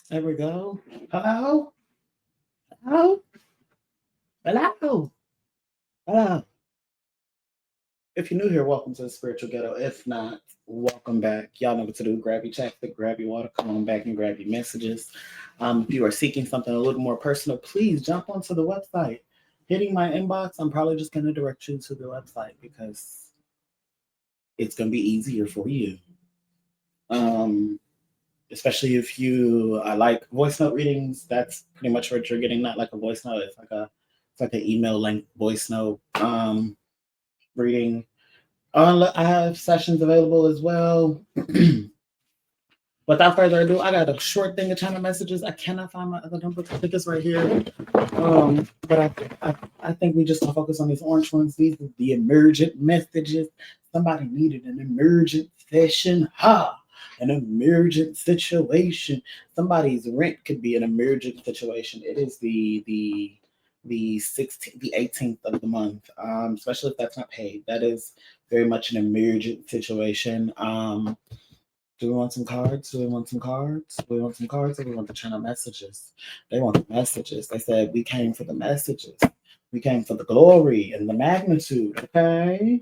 There we go. Hello? Hello? Hello? Hello? If you're new here, welcome to the Spiritual Ghetto. If not, welcome back. Y'all know what to do. Grab your chapstick, grab your water, come on back and grab your messages. If you are seeking something a little more personal, please jump onto the website. Hitting my inbox, I'm probably just going to direct you to the website because it's going to be easier for you. Especially if you like voice note readings, that's pretty much what you're getting. Not like a voice note, it's like an email length voice note reading. I have sessions available as well. Without further ado, I got a short thing of channel messages. I cannot find my other notebook. I think it's right here. But I think we just focus on these orange ones. These are the emergent messages. Somebody needed an emergent session. An emergent situation. Somebody's rent could be an emergent situation. It is the 16th, the 18th of the month. Especially if that's not paid. That is very much an emergent situation. Do we want some cards? Do we want some cards? Do we want some cards? Or do we want the channel messages? They want the messages. They said we came for the messages. We came for the glory and the magnitude. Okay.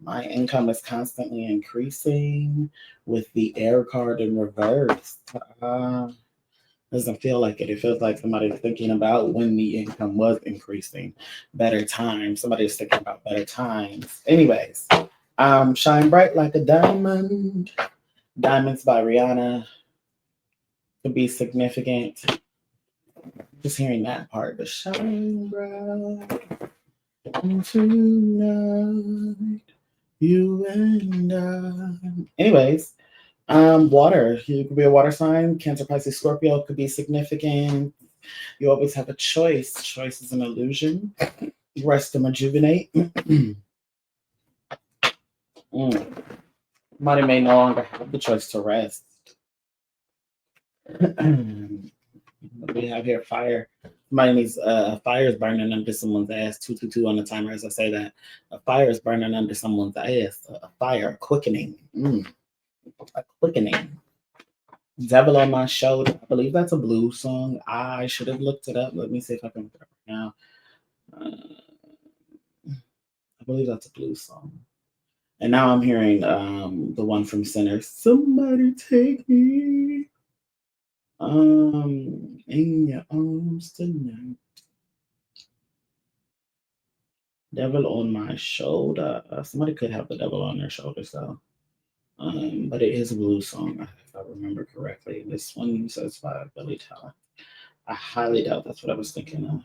My income is constantly increasing with the air card in reverse. Doesn't feel like it. It feels like somebody's thinking about when the income was increasing. Better times. Somebody's thinking about better times. Anyways, shine bright like a diamond. Diamonds by Rihanna could be significant. Just hearing that part, but shine bright tonight, you and I. Anyways, water. You could be a water sign. Cancer, Pisces, Scorpio could be significant. You always have a choice. Choice is an illusion. Rest and rejuvenate. Somebody may no longer have the choice to rest. We have here fire. Somebody needs fire is burning under someone's ass. 222 on the timer as I say that. A fire is burning under someone's ass. A fire, quickening. A quickening. Devil on My Shoulder. I believe that's a blues song. I should have looked it up. Let me see if I can look it up right now. I believe that's a blues song. And now I'm hearing the one from Sinners. Somebody take me in your arms tonight. Devil on My Shoulder. Somebody could have the devil on their shoulder, so. But it is a blues song, if I remember correctly. This one says by Billy Talent. I highly doubt that's what I was thinking of.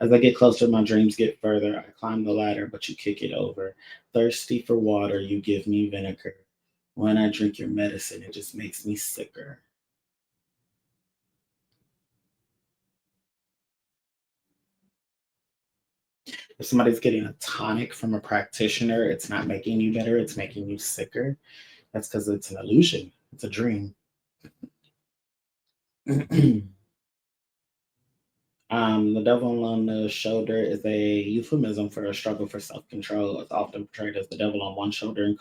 As I get closer, my dreams get further. I climb the ladder, but you kick it over. Thirsty for water, you give me vinegar. When I drink your medicine, it just makes me sicker. If somebody's getting a tonic from a practitioner, it's not making you better, it's making you sicker. That's because it's an illusion, it's a dream. The devil on the shoulder is a euphemism for a struggle for self-control. It's often portrayed as the devil on one shoulder and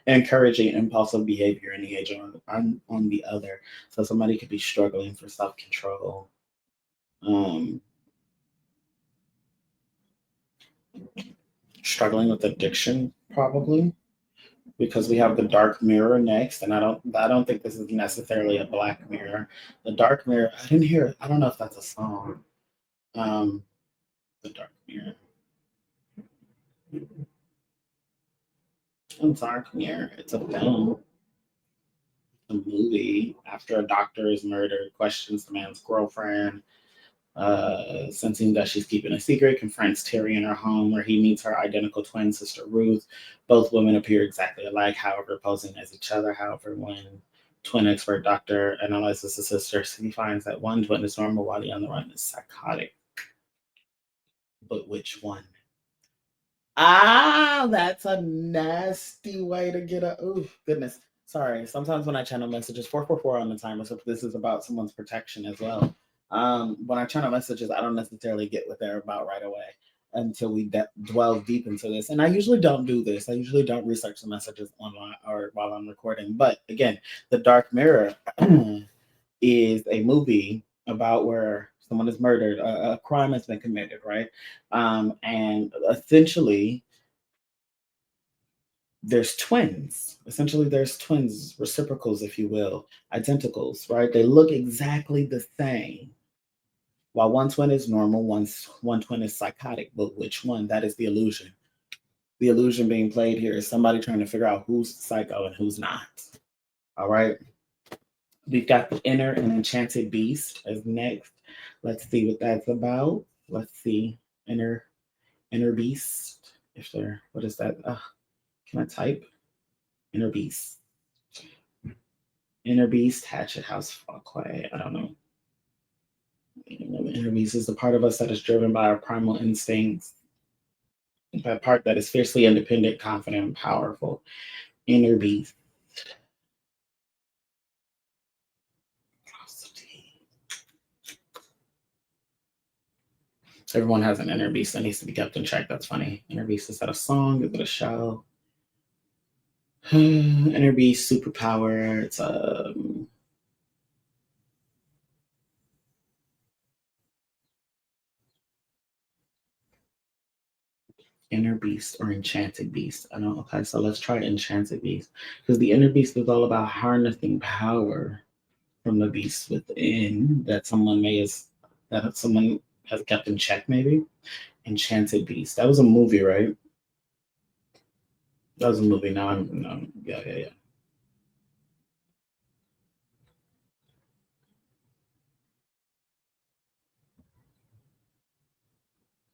encouraging impulsive behavior in the age on the other. So somebody could be struggling for self-control. Struggling with addiction, probably, because we have the dark mirror next, and I don't think this is necessarily a black mirror. The dark mirror, I didn't hear. I don't know if that's a song. The dark mirror. Dark Mirror. It's a film, a movie. After a doctor is murdered, questions the man's girlfriend, sensing that she's keeping a secret, confronts Terry in her home where he meets her identical twin sister Ruth. Both women appear exactly alike, however, posing as each other. However, when twin expert doctor analyzes the sisters, he finds that one twin is normal while the other one is psychotic. But which one? That's a nasty way to get a. Oh, goodness. Sorry. Sometimes when I channel messages, 444 on the timer, so this is about someone's protection as well. When I channel messages, I don't necessarily get what they're about right away until we delve deep into this. And I usually don't do this. I usually don't research the messages online or while I'm recording. But again, the dark mirror. is a movie about where someone is murdered, a crime has been committed, right? And essentially, there's twins. Essentially, there's twins, reciprocals, if you will, identicals, right? They look exactly the same. While one twin is normal, one twin is psychotic. But which one? That is the illusion. The illusion being played here is somebody trying to figure out who's psycho and who's not. All right. We've got the inner and enchanted beast as next. Let's see what that's about. Let's see. Inner beast. If there, what is that? Can I type? Inner beast. Inner beast, hatchet house, quiet. I don't know. The inner beast is the part of us that is driven by our primal instincts. That part that is fiercely independent, confident, and powerful. Inner beast. Everyone has an inner beast that needs to be kept in check. That's funny. Inner beast, is that a song? Is it a show? Inner beast superpower. It's inner beast or enchanted beast. I know. Okay, so let's try enchanted beast because the inner beast is all about harnessing power from the beast within that someone has kept in check. Maybe enchanted beast. That was a movie, right? That was a movie. Now I'm no, yeah.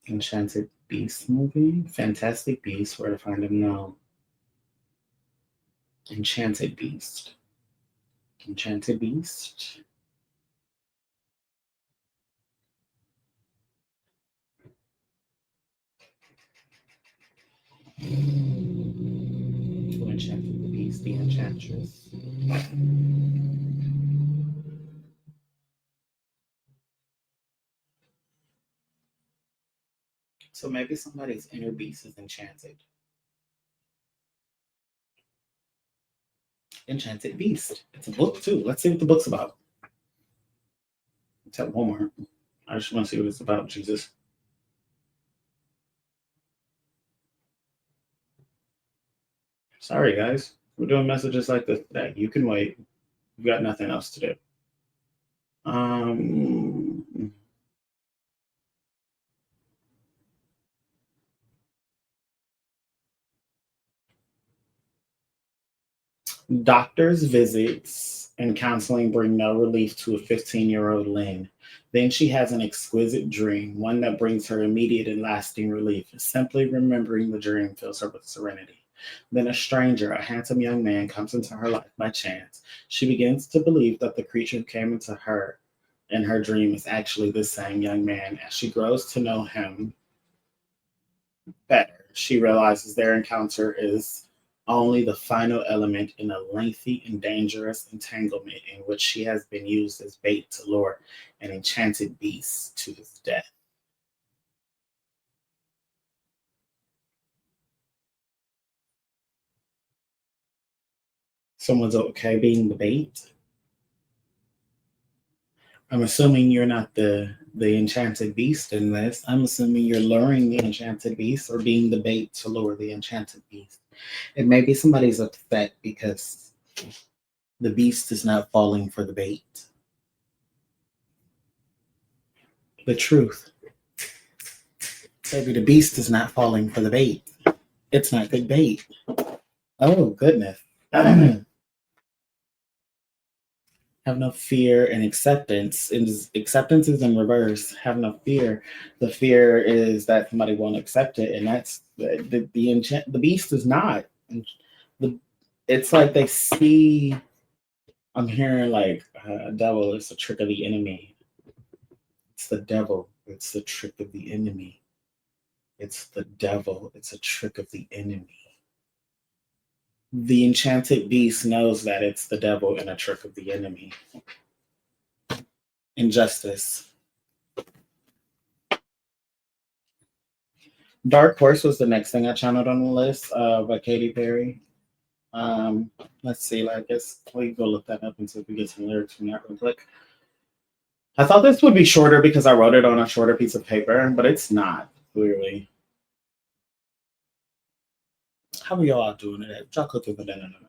Enchanted Beast movie. Fantastic Beast. Where to find him now? Enchanted Beast. Enchanted Beast. Who enchanted the beast? The enchantress. So maybe somebody's inner beast is enchanted. Enchanted Beast. It's a book too. Let's see what the book's about. It's at Walmart. I just want to see what it's about, Jesus. Sorry, guys. We're doing messages like this today. You can wait. We've got nothing else to do. Um, Doctor's visits and counseling bring no relief to a 15-year-old Lynn. Then she has an exquisite dream, one that brings her immediate and lasting relief. Simply remembering the dream fills her with serenity. Then a stranger, a handsome young man, comes into her life by chance. She begins to believe that the creature who came into her in her dream is actually the same young man. As she grows to know him better, she realizes their encounter is only the final element in a lengthy and dangerous entanglement in which she has been used as bait to lure an enchanted beast to his death. Someone's okay being the bait. I'm assuming you're not the enchanted beast in this. I'm assuming you're luring the enchanted beast or being the bait to lure the enchanted beast. And maybe somebody's upset because the beast is not falling for the bait. The truth. Maybe the beast is not falling for the bait. It's not good bait. Oh goodness. Have no fear and acceptance. And acceptance is in reverse. Have no fear. The fear is that somebody won't accept it, and that's the beast is not. The it's like they see. I'm hearing like devil is a trick of the enemy. It's the devil. It's the trick of the enemy. It's the devil. It's a trick of the enemy. The enchanted beast knows that it's the devil and a trick of the enemy. Injustice. Dark Horse was the next thing I channeled on the list by Katy Perry. Let's see. I guess we go look that up and see if we get some lyrics from that real quick. I thought this would be shorter because I wrote it on a shorter piece of paper, but it's not, clearly. How are y'all doing it? Y'all cooking for dinner tonight?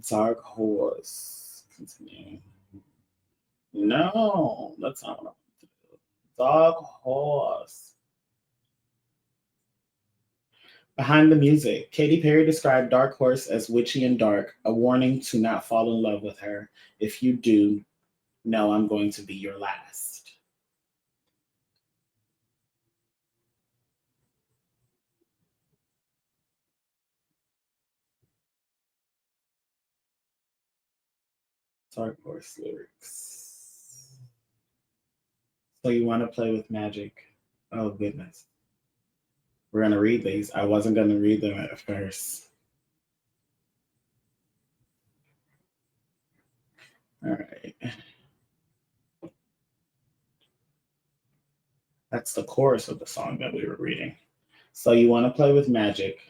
Dark horse. Continue. No, that's not what I want to do. Dark horse. Behind the music, Katy Perry described Dark Horse as witchy and dark, a warning to not fall in love with her. If you do, no, I'm going to be your last. Dark Horse lyrics. So you want to play with magic? Oh, goodness. We're going to read these. I wasn't going to read them at first. All right. That's the chorus of the song that we were reading. So you want to play with magic?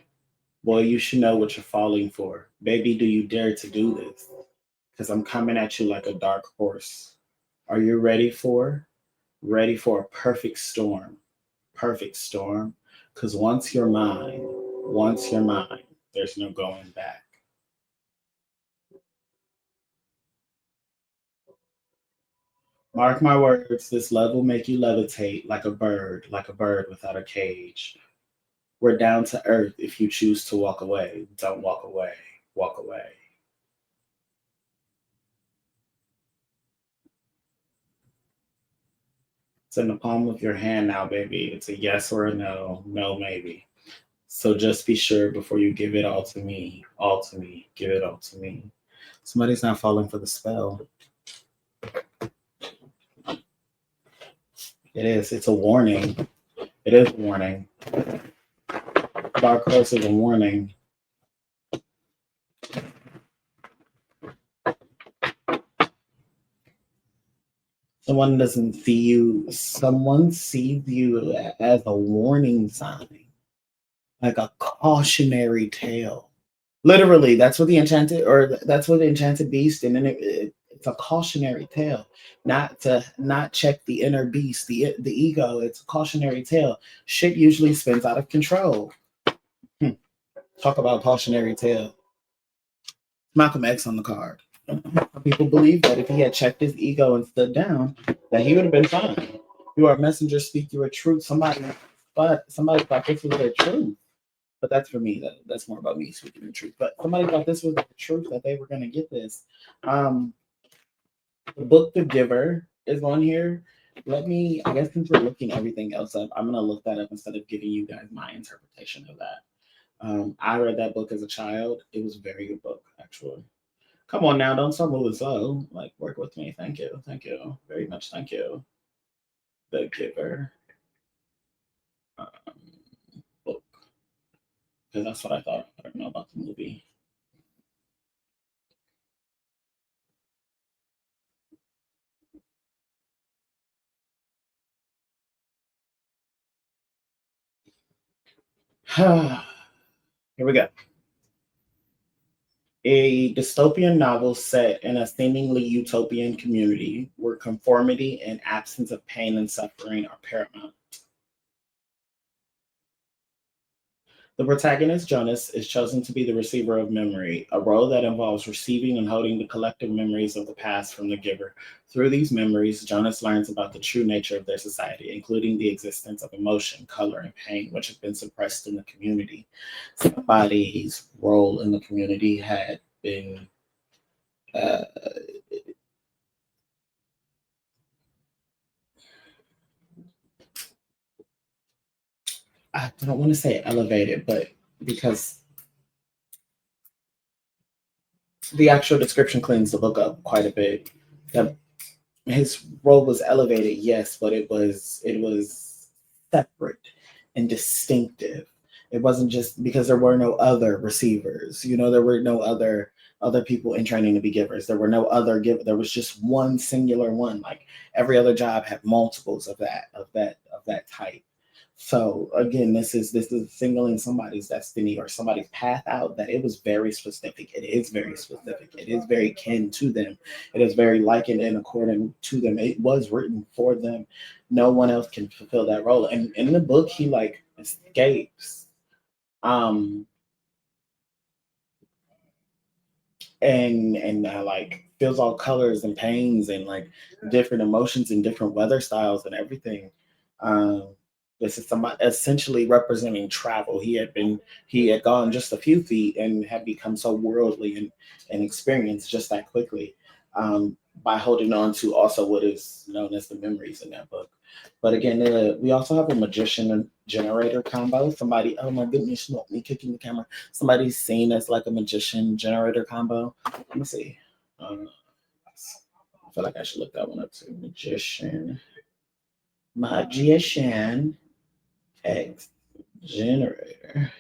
Boy, you should know what you're falling for. Baby, do you dare to do this? Because I'm coming at you like a dark horse. Are you ready for a perfect storm? Perfect storm. Because once you're mine, there's no going back. Mark my words, this love will make you levitate like a bird without a cage. We're down to earth if you choose to walk away. Don't walk away. Walk away. It's in the palm of your hand now, baby. It's a yes or a no, no, maybe. So just be sure before you give it all to me, give it all to me. Somebody's not falling for the spell. It is. It's a warning. It is a warning. Dark horse is a warning. Someone sees you as a warning sign, like a cautionary tale. Literally, that's what the enchanted beast, and then it's a cautionary tale, not check the inner beast, the ego. It's a cautionary tale. Shit usually spins out of control. Hmm. Talk about cautionary tale. Malcolm X on the card. People believe that if he had checked his ego and stood down, that he would have been fine. You are a messenger, speak your truth. Somebody thought this was their truth. But that's for me. That's more about me speaking the truth. But somebody thought this was the truth, that they were going to get this. Um, the book The Giver is on here. I guess since we're looking everything else up, I'm going to look that up instead of giving you guys my interpretation of that. I read that book as a child. It was a very good book, actually. Come on now, don't start moving slow. Like, work with me. Thank you. Thank you. Very much. Thank you. The Giver um, book. Because that's what I thought. I don't know about the movie. Here we go. A dystopian novel set in a seemingly utopian community where conformity and absence of pain and suffering are paramount. The protagonist, Jonas, is chosen to be the receiver of memory, a role that involves receiving and holding the collective memories of the past from the giver. Through these memories, Jonas learns about the true nature of their society, including the existence of emotion, color, and pain, which have been suppressed in the community. Somebody's role in the community had been uh, I don't want to say elevated, but because the actual description cleans the book up quite a bit. That his role was elevated, yes, but it was separate and distinctive. It wasn't just because there were no other receivers. There were no other people in training to be givers. There were no other give. There was just one singular one. Like every other job had multiples of that type. So again, this is singling somebody's destiny or somebody's path out, that it was very specific. It is very specific. It is very kin to them. It is very likened and according to them. It was written for them. No one else can fulfill that role. And in the book, he like escapes. Um and like feels all colors and pains and like different emotions and different weather styles and everything. Um, this is somebody essentially representing travel. He had gone just a few feet and had become so worldly and experienced just that quickly, by holding on to also what is known as the memories in that book. But again, we also have a magician and generator combo. Somebody, oh my goodness, not me kicking the camera. Somebody's seen as like a magician generator combo. Let me see. Um, I feel like I should look that one up too. Magician X generator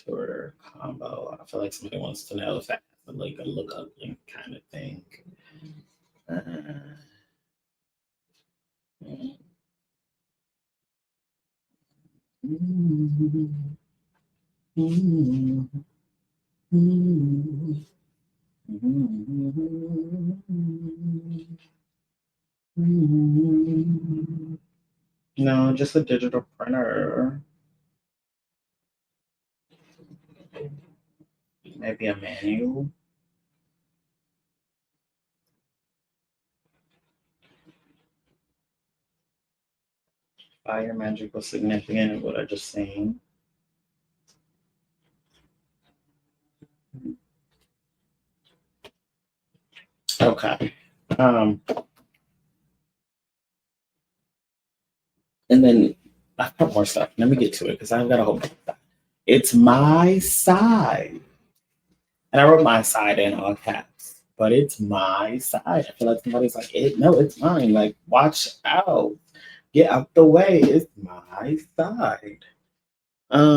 or combo. I feel like somebody wants to know if that's like a look up link kind of thing. Uh, No, just a digital printer. Maybe a manual. Fire magic was significant of what I just seen. Okay. Um, and then I've got more stuff. Let me get to it because I've got a whole bunch of stuff. It's my side. And I wrote my side in all caps, but it's my side. I feel like somebody's like, no, it's mine. Like, watch out. Get out the way. It's my side. I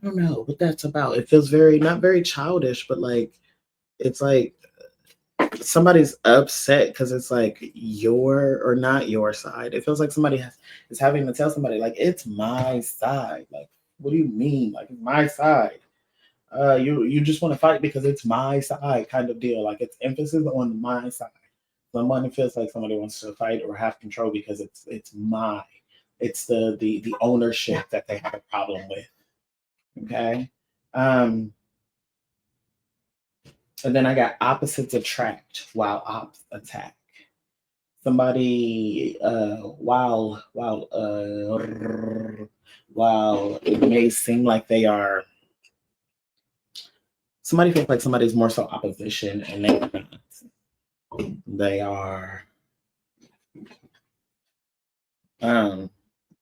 don't know what that's about. It feels very not very childish, but like it's like somebody's upset because it's like your or not your side. It feels like is having to tell somebody like it's my side. Like, what do you mean? Like it's my side. You just want to fight because it's my side kind of deal. Like it's emphasis on my side. Someone feels like somebody wants to fight or have control because it's my. It's the ownership that they have a problem with. Okay. Um, and then I got opposites attract while ops attack. Somebody, while it may seem like they are, somebody feels like somebody's more so opposition and they are not. They are, um,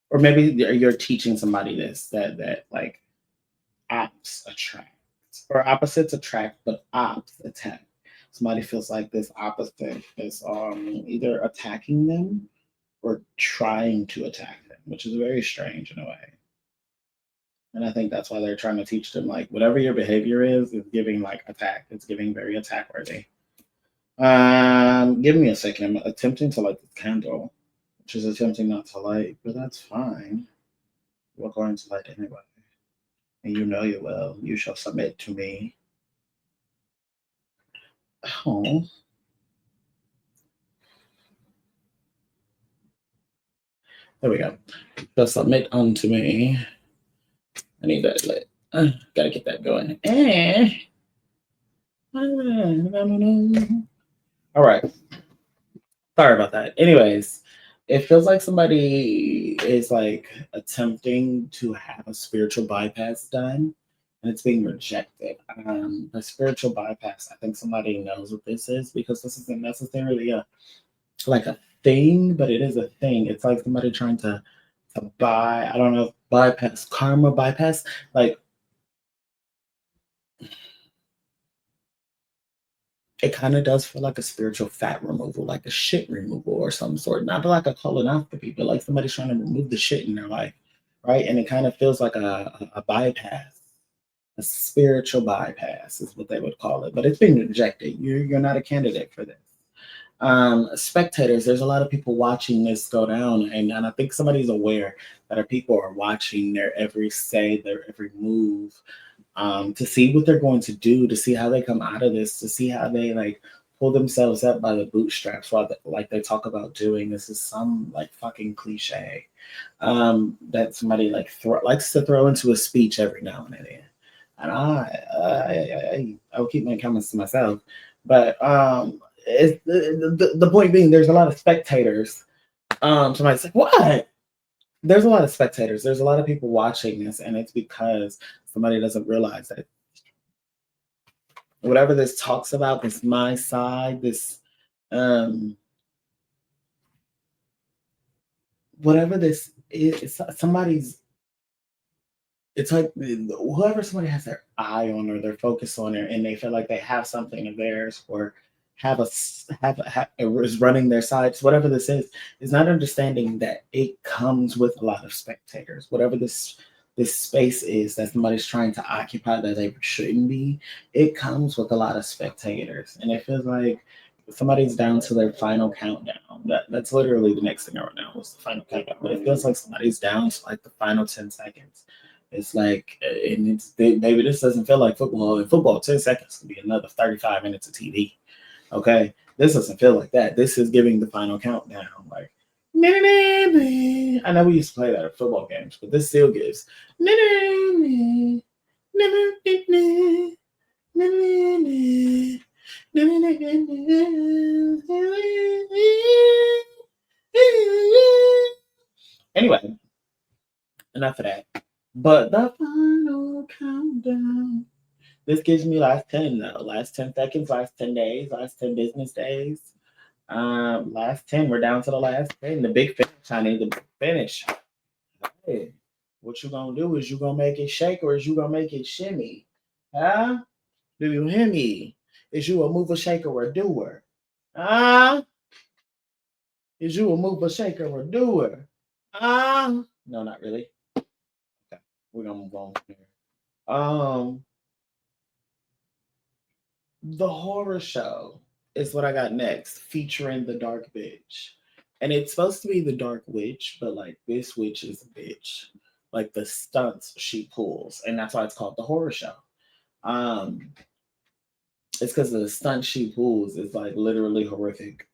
or maybe you're teaching somebody this that like ops attract or opposites attract, but ops attack. Somebody feels like this opposite is either attacking them or trying to attack them, which is very strange in a way. And I think that's why they're trying to teach them like whatever your behavior is giving like attack. It's giving very attack worthy. Give me a second. I'm attempting to light the candle, which is attempting not to light, but that's fine. We're going to light anyway. And you know you will. You shall submit to me. Oh, there we go. Shall submit unto me. I need that lit. Gotta get that going. All right. Sorry about that. Anyways, it feels like somebody is like attempting to have a spiritual bypass done and it's being rejected. The spiritual bypass, I think somebody knows what this is because this isn't necessarily like a thing, but it is a thing. It's like somebody trying to buy, I don't know, bypass, karma bypass. Like it kind of does feel like a spiritual fat removal, like a shit removal or some sort. Not like a colonoscopy, but like somebody's trying to remove the shit in their life, right? And it kind of feels like a bypass, a spiritual bypass is what they would call it. But it's being rejected. You're not a candidate for this. Spectators, there's a lot of people watching this go down, and I think somebody's aware that people are watching their every say, their every move, to see what they're going to do, to see how they come out of this, to see how they like pull themselves up by the bootstraps, while like they talk about doing. This is some like fucking cliche that somebody like likes to throw into a speech every now and then. And I will keep my comments to myself, but it's the point being, there's a lot of spectators. Somebody's like, what? There's a lot of spectators. There's a lot of people watching this, and it's because somebody doesn't realize that whatever this talks about, this my side, this um whatever this is, somebody's, it's like whoever somebody has their eye on or their focus on it, and they feel like they have something of theirs, or is running their sides. Whatever this is not understanding that it comes with a lot of spectators. Whatever this space is that somebody's trying to occupy that they shouldn't be, it comes with a lot of spectators, and it feels like somebody's down to their final countdown. That's literally the next thing I wrote down was the final countdown. But it feels like somebody's down to like the final 10 seconds. It's like, and maybe this doesn't feel like football. In football, 10 seconds could be another 35 minutes of TV. Okay, this doesn't feel like that. This is giving the final countdown. Like, I know we used to play that at football games, but this still gives. Anyway, enough of that. But the final countdown. This gives me last 10 though. Last 10 seconds, last 10 days, last 10 business days. Last 10, we're down to the last 10. The big finish, honey, the big finish. Hey, what you gonna do? Is you gonna make it shake, or is you gonna make it shimmy? Huh? Do you hear me? Is you a mover, shaker, or doer? Huh? Is you a mover, shaker, or doer? No, not really. Okay, we're gonna move on from here. The horror show is what I got next, featuring the dark bitch. And it's supposed to be the dark witch, but like this witch is a bitch. Like the stunts she pulls. And that's why it's called the horror show. Um, it's because the stunts she pulls is like literally horrific.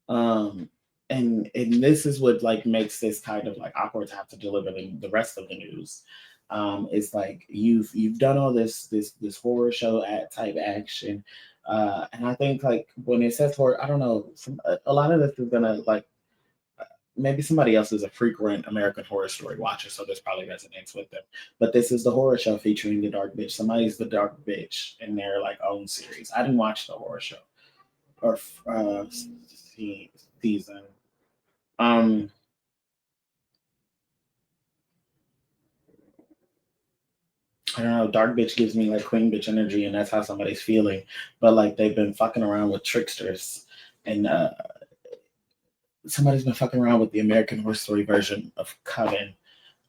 Um, and this is what like makes this kind of like awkward to have to deliver the rest of the news. It's like you've done all this horror show at type action, and I think like when it says horror, I don't know, a lot of this is gonna like maybe somebody else is a frequent American Horror Story watcher, so this probably resonates with them. But this is the horror show featuring the dark bitch. Somebody's the dark bitch in their like own series. I didn't watch the horror show or season. Um, I don't know. Dark bitch gives me like queen bitch energy, and that's how somebody's feeling. But like they've been fucking around with tricksters, and somebody's been fucking around with the American Horror Story version of Coven.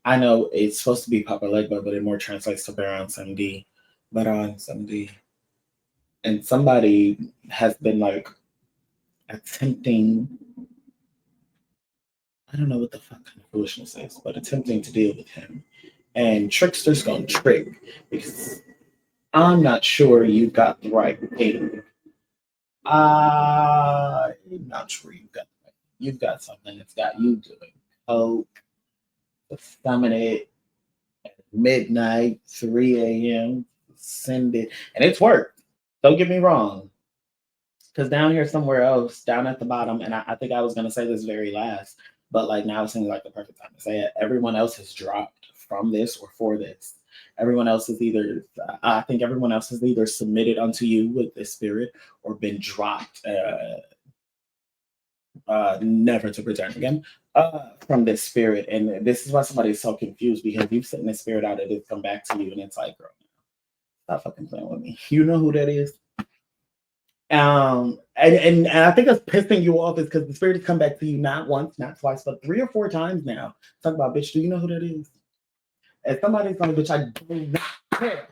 I know it's supposed to be Papa Legba, but it more translates to Baron Samedi. Baron Samedi. And somebody has been like attempting, I don't know what the fuck kind of foolishness is, but attempting to deal with him. And Trickster's gonna trick because I'm not sure you got the right thing. I'm not sure you got the right thing. You've got something that's got you doing coke, summon it at midnight, 3 a.m., send it, and it's worked. Don't get me wrong. Because down here somewhere else, down at the bottom, and I think I was gonna say this very last, but like now it seems like the perfect time to say it. Everyone else has dropped from this or for this. Everyone else is either, I think everyone else has either submitted unto you with the spirit or been dropped, never to return again, from this spirit. And this is why somebody's so confused, because you've sent this spirit out and it's come back to you, and it's like, girl, stop fucking playing with me. You know who that is? And I think that's pissing you off is because the spirit has come back to you not once, not twice, but 3 or 4 times now. Talk about, bitch, do you know who that is? And somebody's like, bitch, I do not care.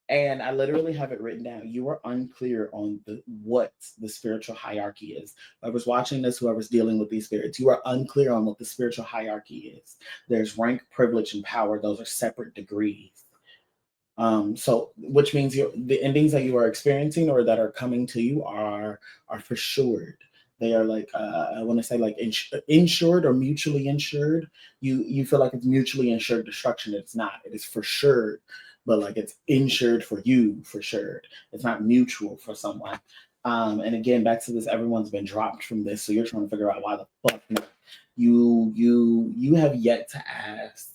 And I literally have it written down. You are unclear on what the spiritual hierarchy is. Whoever's watching this, whoever's dealing with these spirits, you are unclear on what the spiritual hierarchy is. There's rank, privilege, and power. Those are separate degrees. So which means the endings that you are experiencing or that are coming to you are for sure. They are like I want to say like insured or mutually insured. You feel like it's mutually insured destruction. It's not. It is for sure, but like it's insured for you for sure. It's not mutual for someone. And again, back to this, everyone's been dropped from this, so you're trying to figure out why the fuck not. You have yet to ask.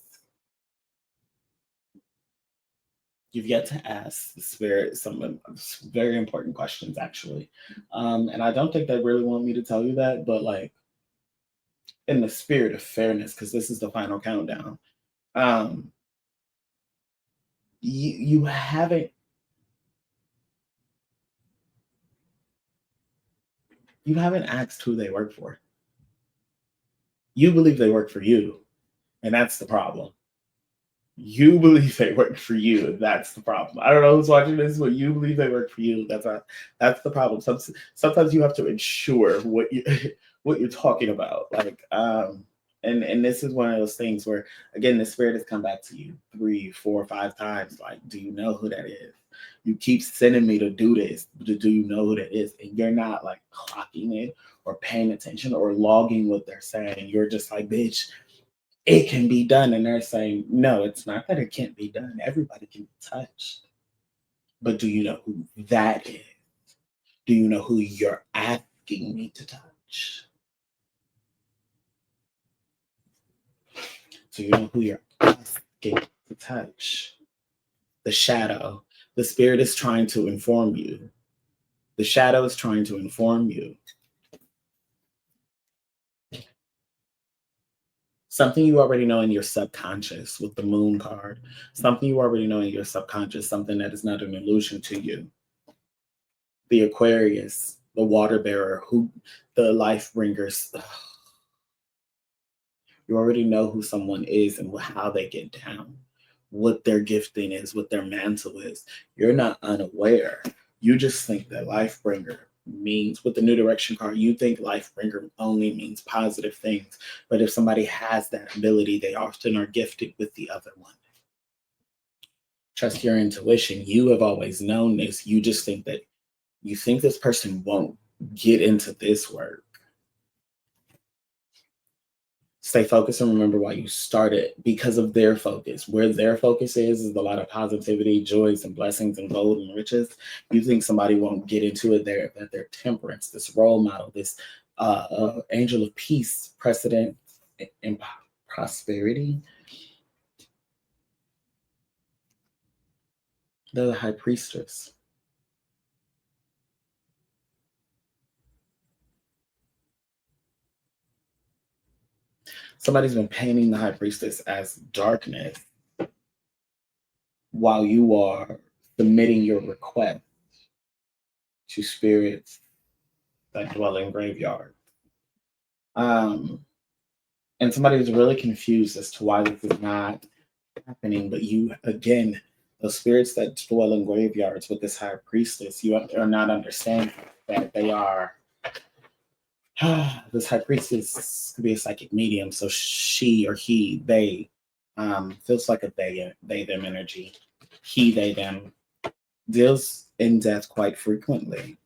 You've yet to ask the spirit some very important questions, actually. And I don't think they really want me to tell you that, but like in the spirit of fairness, because this is the final countdown, um, you haven't asked who they work for. You believe they work for you, and that's the problem. You believe they work for you. That's the problem. I don't know who's watching this, but you believe they work for you. That's the problem. Sometimes you have to ensure what you what you're talking about. Like and this is one of those things where again the spirit has come back to you 3, 4, 5 times. Like, do you know who that is? You keep sending me to do this. Do you know who that is? And you're not like clocking it or paying attention or logging what they're saying. You're just like, bitch, it can be done. And they're saying, no, it's not that it can't be done. Everybody can be touched. But do you know who that is? Do you know who you're asking me to touch? So you know who you're asking to touch. The shadow. The spirit is trying to inform you. The shadow is trying to inform you. Something you already know in your subconscious with the moon card. Something you already know in your subconscious, something that is not an illusion to you. The Aquarius, the water bearer, who the life bringers. You already know who someone is and how they get down, what their gifting is, what their mantle is. You're not unaware. You just think that life bringer means, with the new direction card, you think life bringer only means positive things. But if somebody has that ability, they often are gifted with the other one. Trust your intuition. You have always known this. You just think that you think this person won't get into this work. Stay focused and remember why you started, because of their focus. Where their focus is a lot of positivity, joys, and blessings, and gold and riches. You think somebody won't get into it there, that their temperance, this role model, this angel of peace, precedent, and prosperity. They're the high priestess. Somebody's been painting the high priestess as darkness while you are submitting your request to spirits that dwell in graveyards. And somebody's really confused as to why this is not happening. But you, again, those spirits that dwell in graveyards with this high priestess, you are not understanding that they are. This high priestess could be a psychic medium, so she or he, they, feels like a they them energy. He, they, them deals in death quite frequently.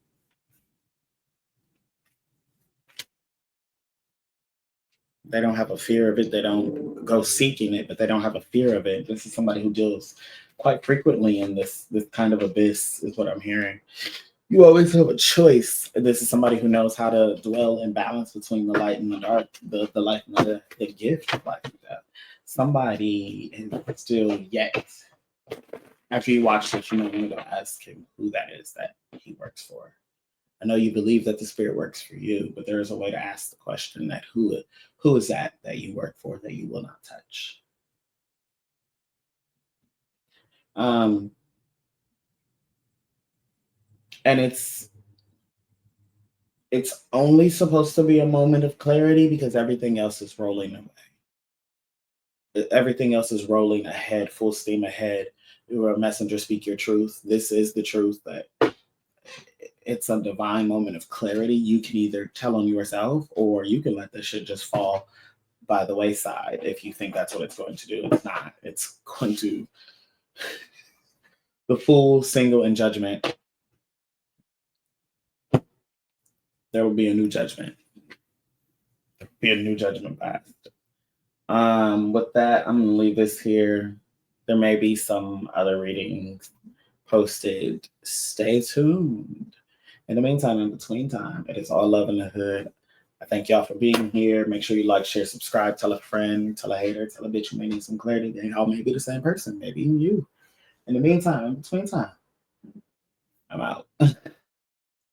They don't have a fear of it. They don't go seeking it, but they don't have a fear of it. This is somebody who deals quite frequently in this kind of abyss, is what I'm hearing. You always have a choice. This is somebody who knows how to dwell in balance between the light and the dark, the life and the gift of life and death. Somebody is still yet. After you watch this, you know, you're going to ask him who that is that he works for. I know you believe that the spirit works for you, but there is a way to ask the question that who is that you work for that you will not touch? And it's only supposed to be a moment of clarity because everything else is rolling away. Everything else is rolling ahead, full steam ahead. You're a messenger, speak your truth. This is the truth. That it's a divine moment of clarity. You can either tell on yourself, or you can let this shit just fall by the wayside if you think that's what it's going to do. It's not. It's going to the full single in judgment. There will be a new judgment. Be a new judgment passed. With that, I'm gonna leave this here. There may be some other readings posted. Stay tuned. In the meantime, in between time, it is all love in the hood. I thank y'all for being here. Make sure you like, share, subscribe, tell a friend, tell a hater, tell a bitch who may need some clarity. They all may be the same person, maybe even you. In the meantime, in between time, I'm out.